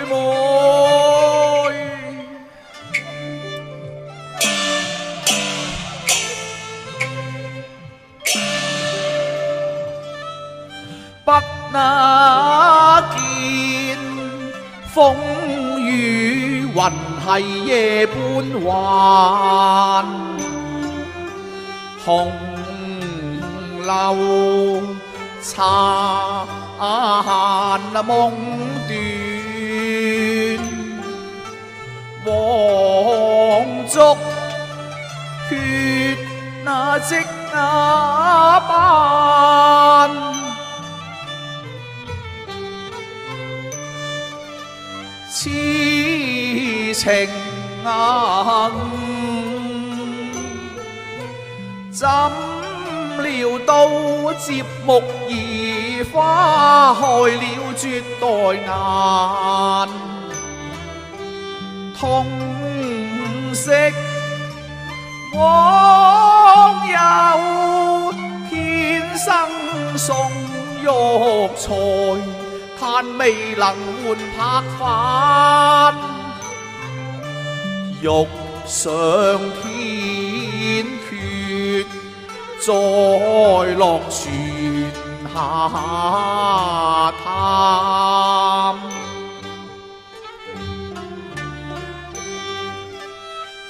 不那見風雨雲係夜半還，紅樓殘夢斷，黃燭血那積那斑。痴情怎料到接木兒花開了絕代顏，痛惜往有天生送玉材，嘆未能換拍返，欲上天決再落泉下探。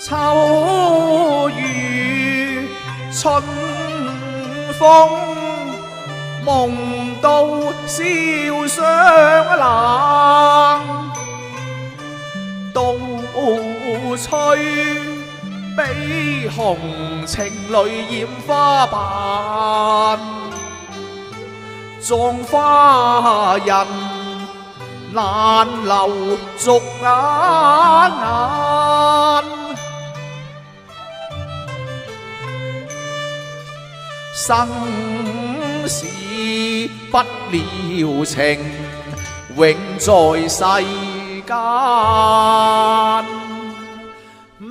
秋雨春風夢到笑雙冷，倒吹比紅情淚染花瓣，葬花人難留俗眼。生死不了情，永在世間，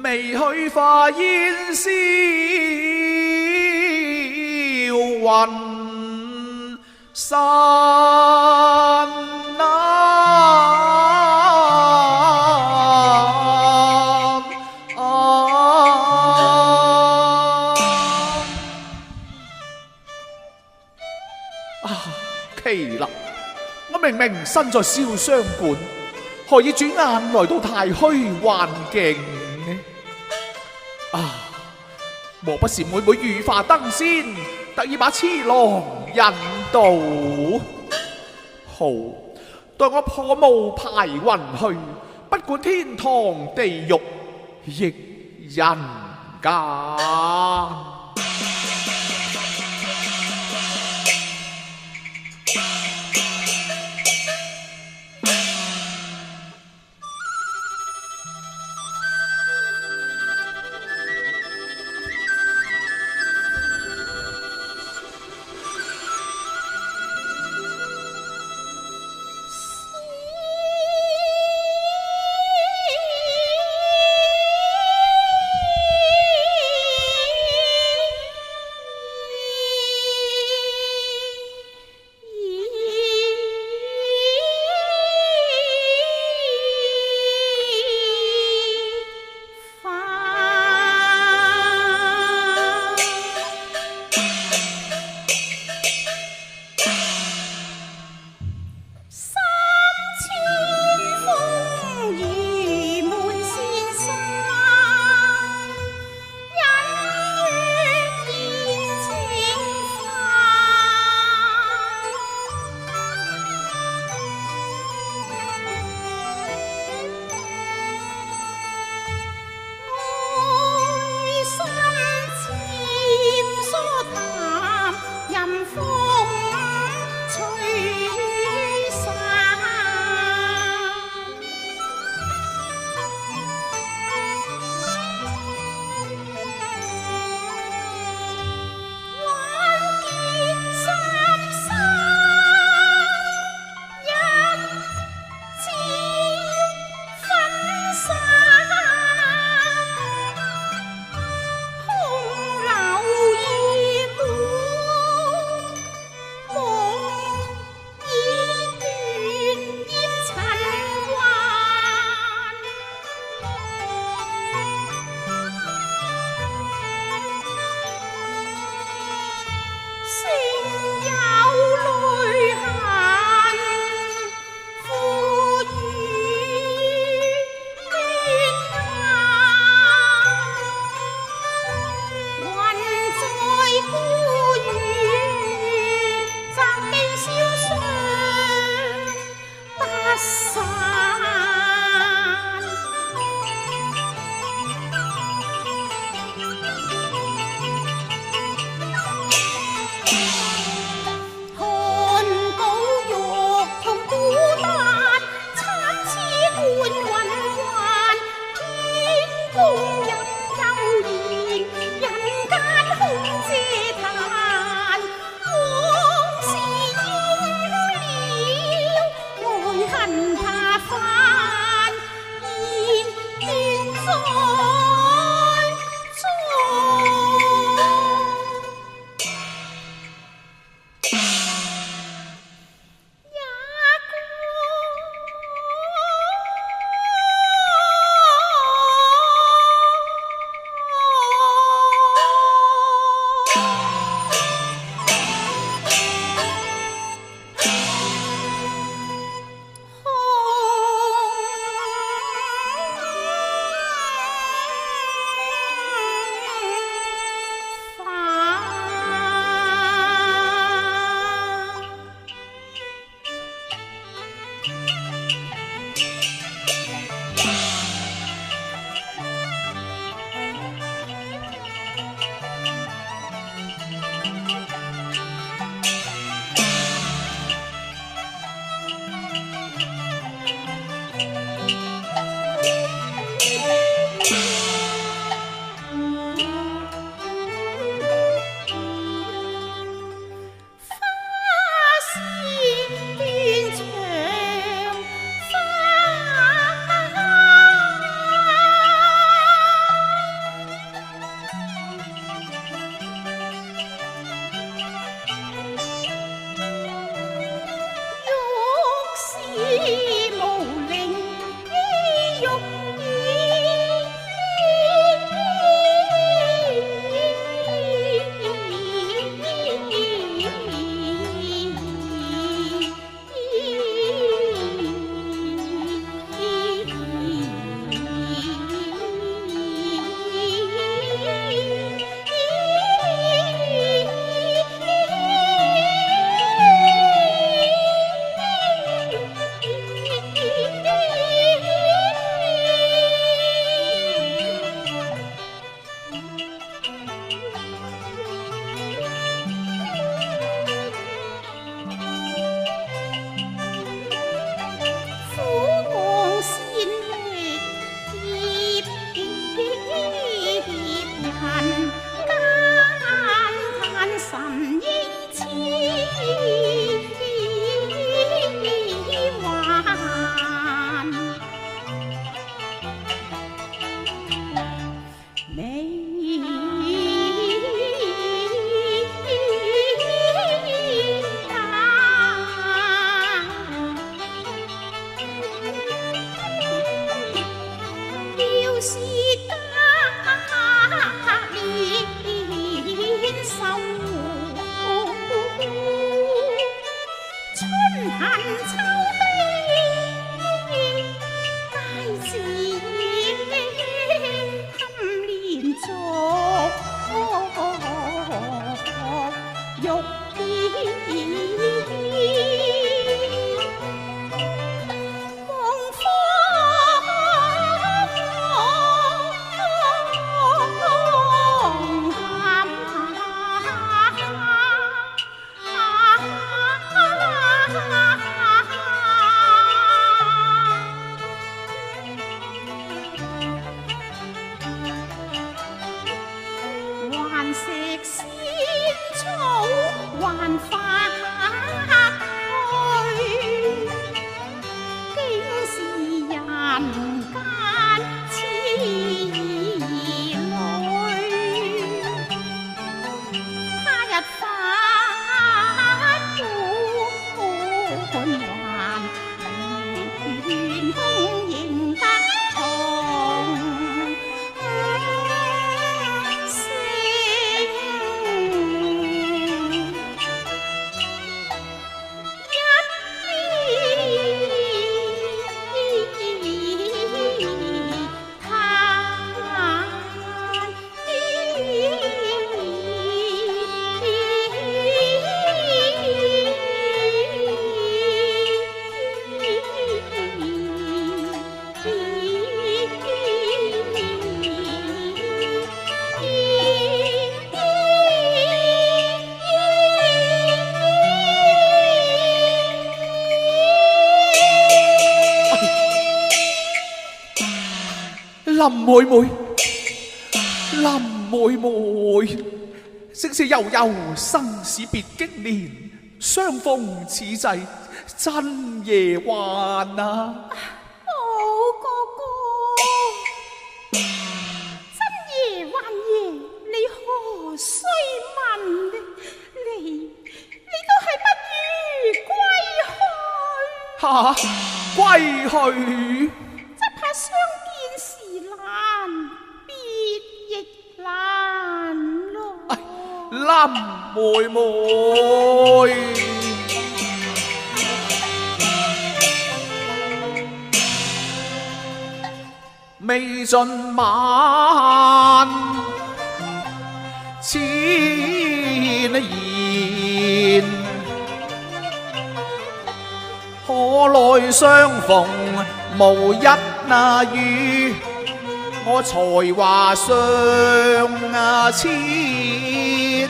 未許化煙消雲散奇啦！我明明身在燒傷館，何以轉眼來到太虛幻境呢？莫不是妹妹羽化登仙，特意把痴郎引導？好，待我破霧排雲去，不管天堂地獄亦人間。林妹妹，林妹妹，昔時悠悠，生死別經年，相逢此際，真夜幻啊！哥哥，真夜幻夜，你何須問呢？你都係不如歸去。哈，歸去？只怕相見時難，別亦難咯。林妹妹。未盡晚，千言，可來相逢無一語，我才華上千，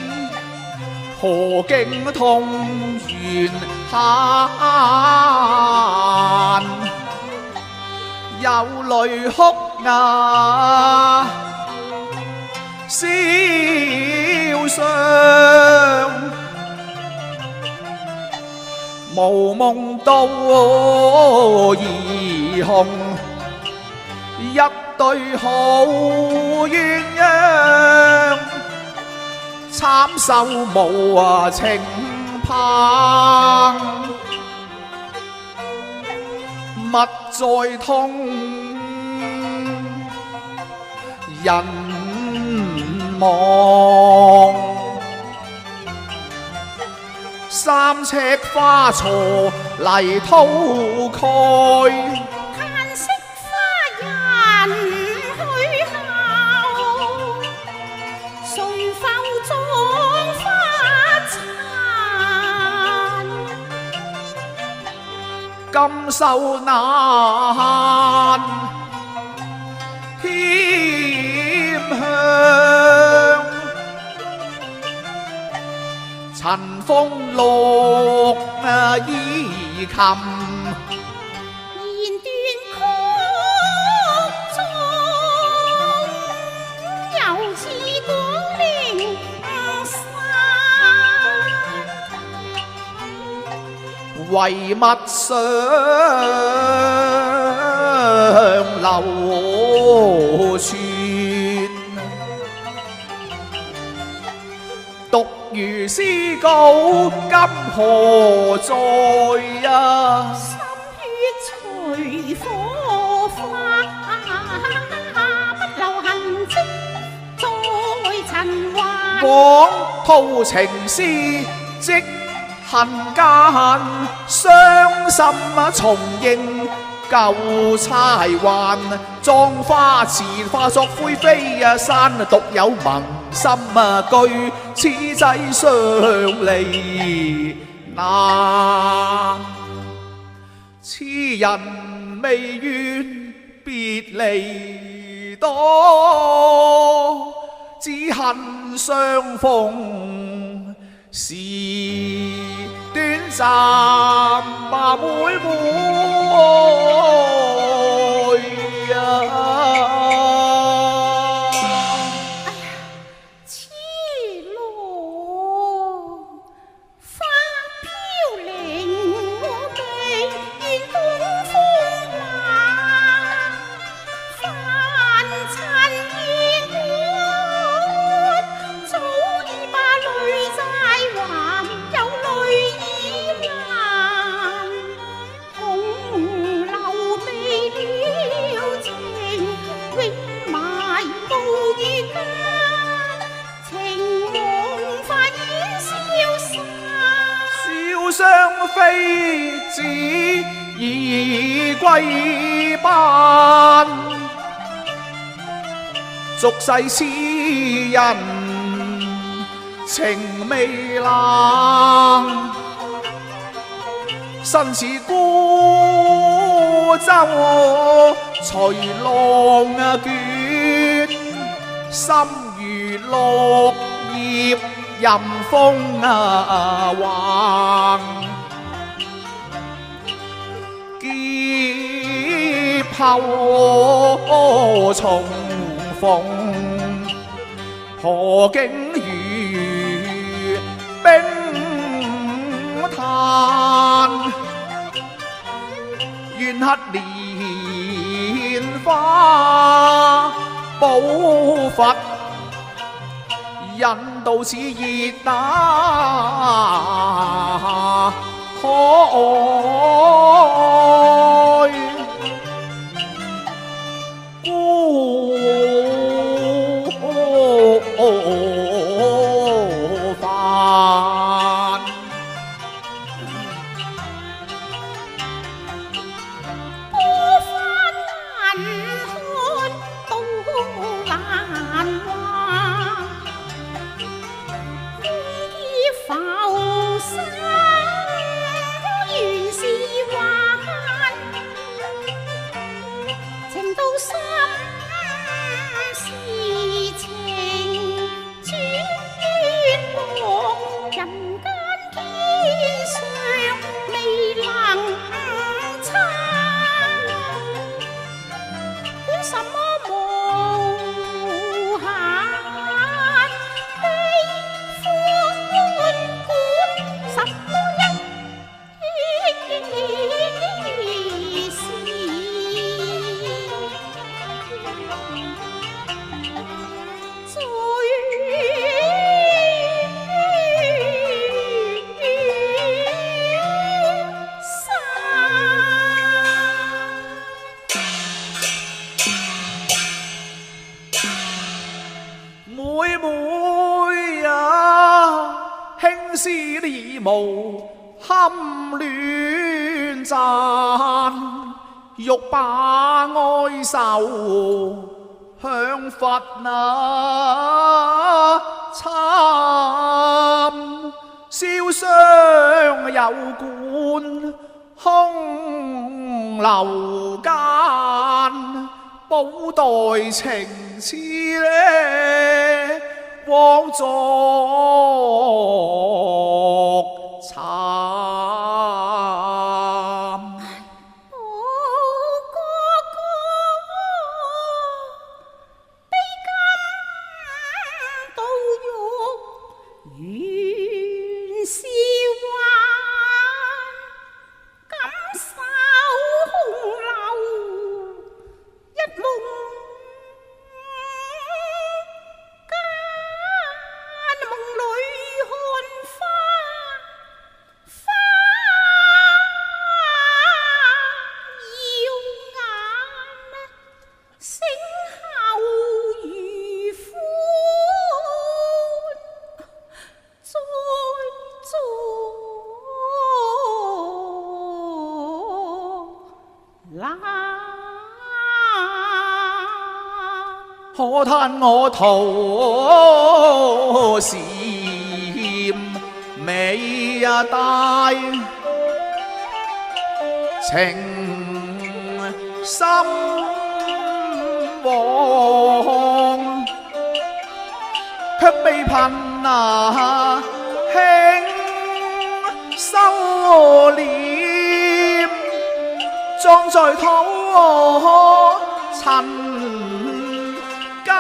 何竟痛緣閒，有淚哭啞，笑傷，無夢到兒紅，一對好鴛鴦，慘受無情棒，物在痛，人亡。三尺花鋤泥塗蓋，嘆惜花人去後，誰浮葬花殘？今受難，添香。塵風落衣琴，弦斷曲終，又似光靈散。唯物上流傳，獨如詩稿今何在啊？心血隨火化，不留痕跡在塵寰。廣吐情絲即恨間傷心重映舊釵幻，葬花池化作灰飛山，獨有盟心居，此際相離難。痴人未願別離多，只恨相逢時短暫吧，妹妹啊！痴羅花飄零，我未願東風冷，凡塵煙霧，早已把淚債還，有淚已難，紅樓未了情，永埋無餘間，情夢化煙消散。笑雙飛只已歸班，俗世痴人情未冷，身似孤舟隨浪捲，心如綠葉任風橫，劫後重逢，何竟如冰炭，怨黑蓮花寶佛，引導似熱打可愛孤帆。浮生原是幻，情到深是情，轉往人間天上未能參，管什麼無限悲歡。妹妹啊，輕絲呢無堪戀讚，欲把哀愁向佛那參，燒傷有管空流間，寶待情痴呢枉作慘。難。可嘆我徒羨美大，情深往，卻被貧兄收斂，葬在土塵間。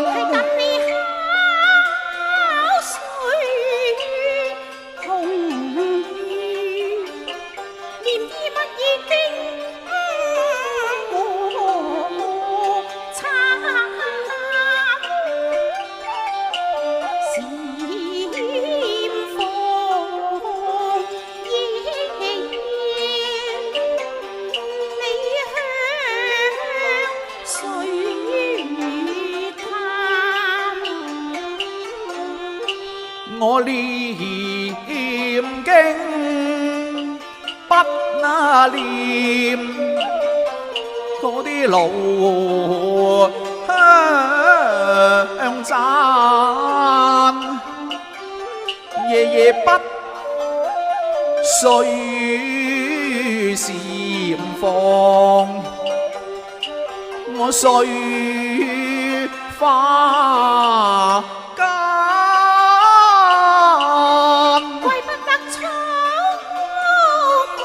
係等你考水紅雨，念啲乜已經無參。閃放夜夜，你向誰探？我念經不念嗰啲老鄉贊，夜夜不睡禪房，我睡花間。怪不得草木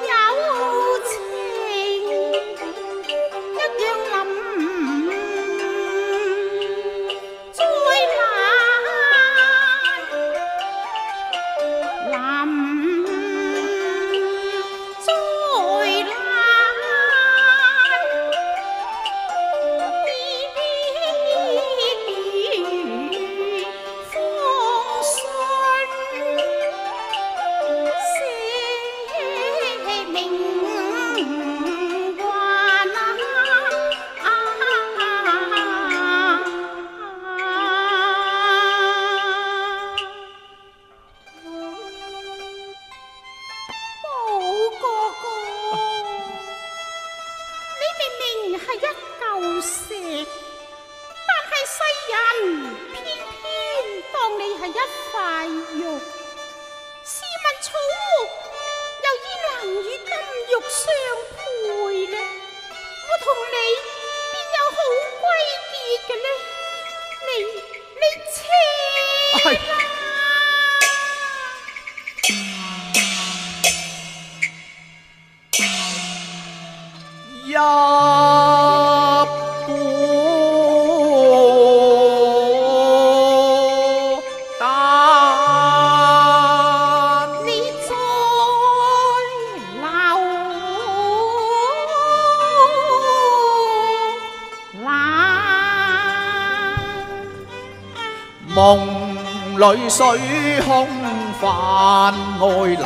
有情，一樣臨在難，臨在難。係一嚿石，但係世人偏偏當你係一塊肉。試問草木又焉能與金玉相配呢？我同你邊有好歸結嘅呢？你扯啦！入古蛋，你再留難，夢裏水空泛，愛難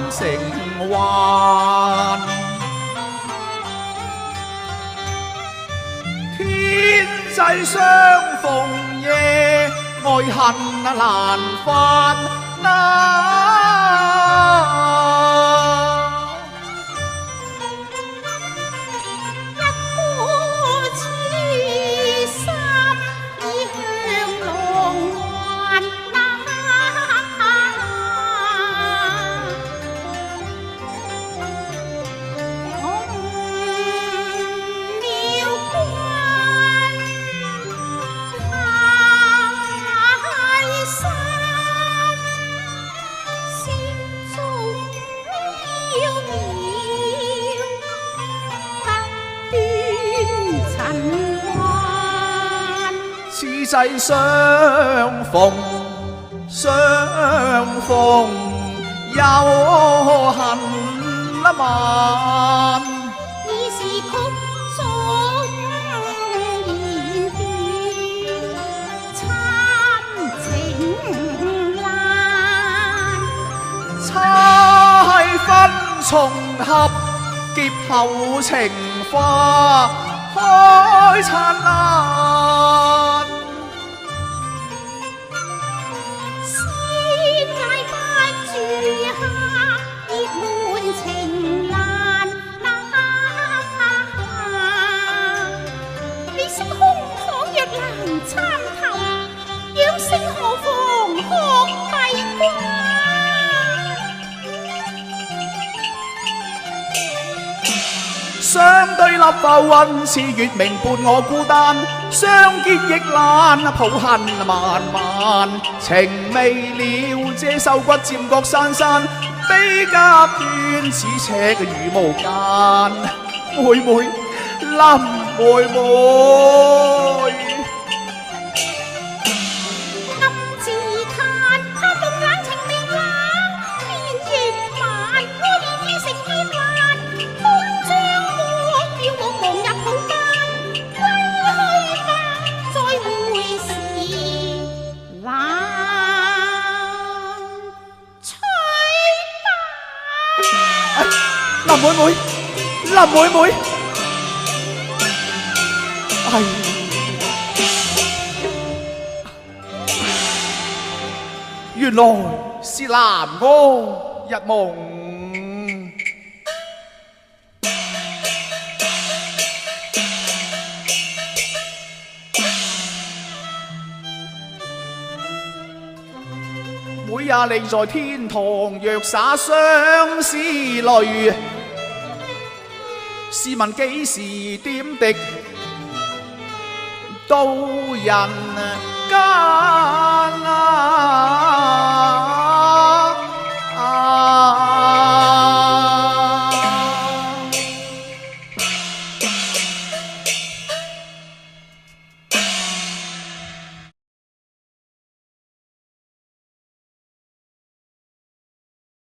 成幻。天際相逢夜，愛恨難分啊！一顆痴心已向浪漫那。我誤了關，太深，心中飄渺不斷塵寰。此際相逢，相逢有恨啊萬。已是曲終言斷，參情難。猜分重合，劫後情花開燦爛。先捱不住下相對立浮雲，似月明伴我孤單，相見亦難，抱恨漫漫，情未了，這瘦骨漸覺珊珊，悲甲斷，此尺如無間。妹妹，林妹妹。林妹妹，林妹妹，哎，原來是南柯一夢。每夜你在天堂若灑相思淚，試問幾時點滴到人間？